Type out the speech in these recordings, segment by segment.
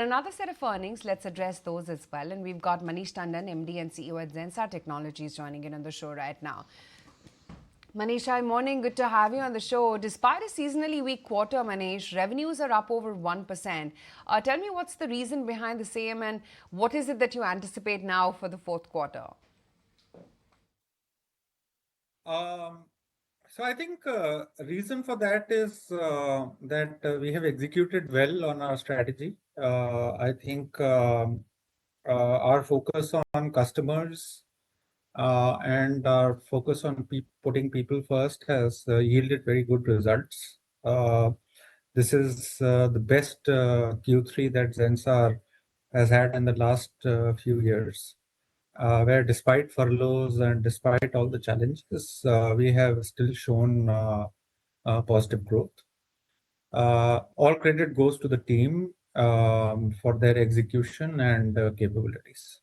Another set of earnings, let's address those as well. And we've got Manish Tandon, MD and CEO at Zensar Technologies, joining in on the show right now. Manish, hi, morning. Good to have you on the show. Despite a seasonally weak quarter, Manish, revenues are up over 1%. Tell me what's the reason behind the same and what is it that you anticipate now for the fourth quarter? Um, so I think reason for that is that we have executed well on our strategy. I think our focus on customers and our focus on putting people first has yielded very good results. This is the best Q3 that Zensar has had in the last few years, where despite furloughs and despite all the challenges, we have still shown positive growth. All credit goes to the team for their execution and capabilities.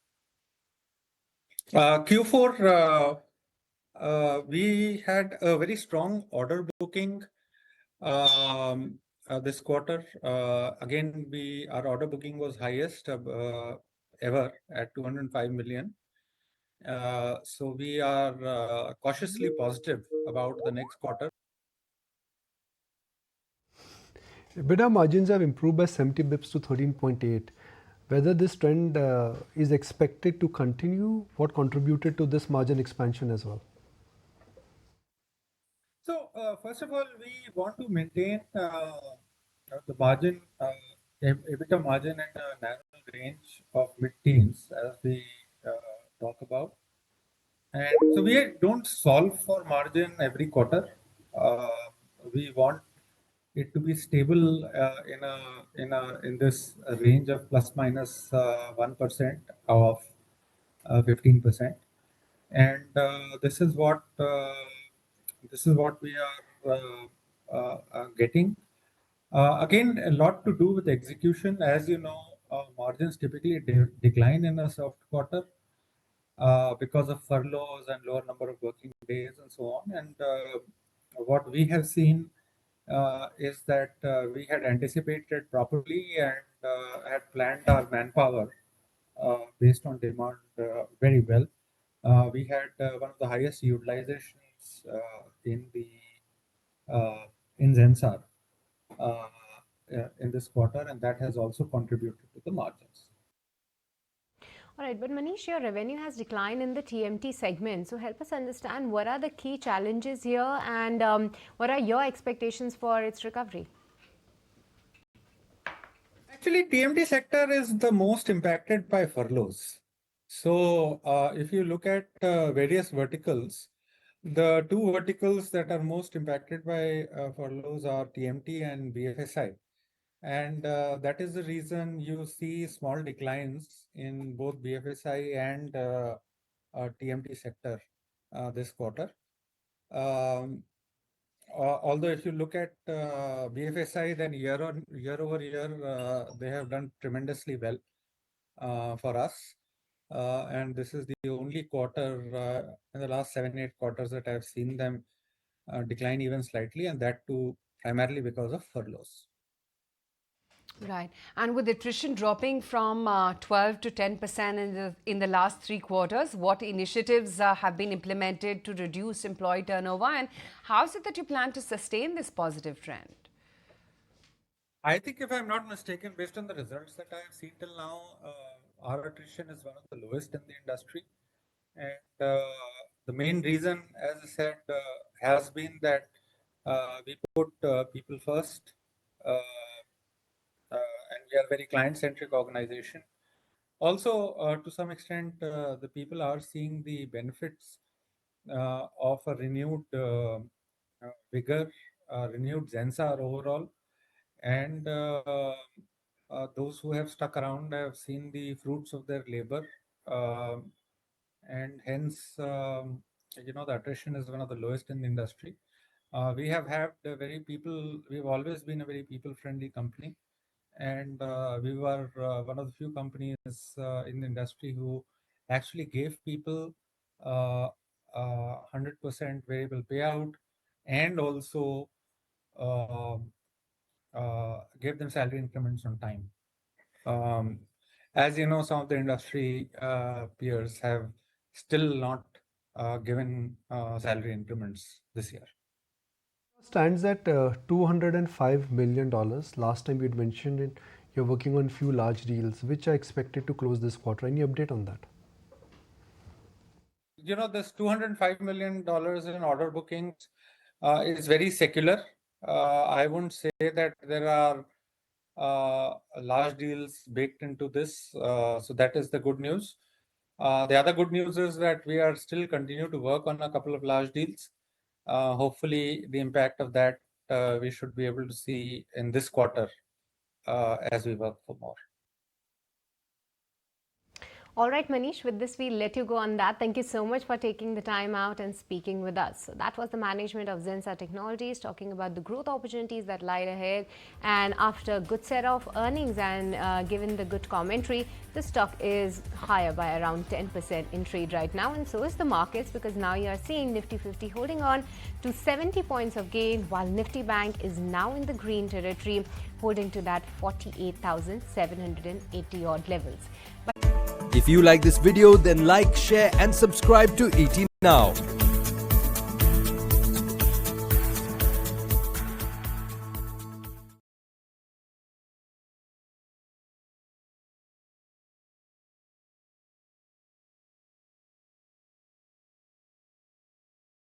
Q4, we had a very strong order booking this quarter. Again, our order booking was highest ever at 205 million. So we are cautiously positive about the next quarter. EBITDA margins have improved by 70 bips to 13.8. Whether this trend is expected to continue, what contributed to this margin expansion as well? So, first of all, we want to maintain the margin, EBITDA margin in a narrow range of mid-teens, as we talk about. And so we don't solve for margin every quarter. Uh, we want it to be stable in this range of plus minus 1% of 15%, and this is what we are getting. Again, a lot to do with execution. As you know, margins typically decline in a soft quarter because of furloughs and lower number of working days and so on. And what we have seen is that we had anticipated properly and had planned our manpower based on demand very well. We had one of the highest utilizations uh, in Zensar uh, in this quarter, and that has also contributed to the margins. All right, but Manish, your revenue has declined in the TMT segment. So help us understand what are the key challenges here and what are your expectations for its recovery? Actually, TMT sector is the most impacted by furloughs. So, if you look at various verticals, the two verticals that are most impacted by furloughs are TMT and BFSI. And that is the reason you see small declines in both BFSI and TMT sector this quarter. Um, Although if you look at BFSI, then year over year, they have done tremendously well for us. And this is the only quarter in the last 7, 8 quarters that I've seen them decline even slightly, and that too primarily because of furloughs. Right. And with attrition dropping from 12 to 10% in the last 3 quarters, what initiatives have been implemented to reduce employee turnover, and how is it that you plan to sustain this positive trend? I think, if I'm not mistaken, based on the results that I have seen till now, our attrition is one of the lowest in the industry. And the main reason, as I said, has been that we put people first, and we are a very client-centric organization. Also, to some extent, the people are seeing the benefits of a renewed vigor, renewed Zensar overall, and those who have stuck around have seen the fruits of their labor, um, and hence, the attrition is one of the lowest in the industry. We have had we've always been a very people-friendly company, and we were one of the few companies in the industry who actually gave people 100% variable payout, and also uh, gave them salary increments on time. As you know, some of the industry peers have still not given salary increments this year. Stands at $205 million. Last time you'd mentioned it, you're working on few large deals, which are expected to close this quarter. Any update on that? This $205 million in order bookings is very secular. I wouldn't say that there are large deals baked into this. So that is the good news. The other good news is that we are still continue to work on a couple of large deals. Hopefully, the impact of that we should be able to see in this quarter as we work for more. All right, Manish, with this, we'll let you go on that. Thank you so much for taking the time out and speaking with us. So that was the management of Zensar Technologies talking about the growth opportunities that lie ahead. And after a good set of earnings and given the good commentary, the stock is higher by around 10% in trade right now. And so is the markets, because now you are seeing Nifty 50 holding on to 70 points of gain, while Nifty Bank is now in the green territory, holding to that 48,780 odd levels. If you like this video, then like, share and subscribe to ET Now.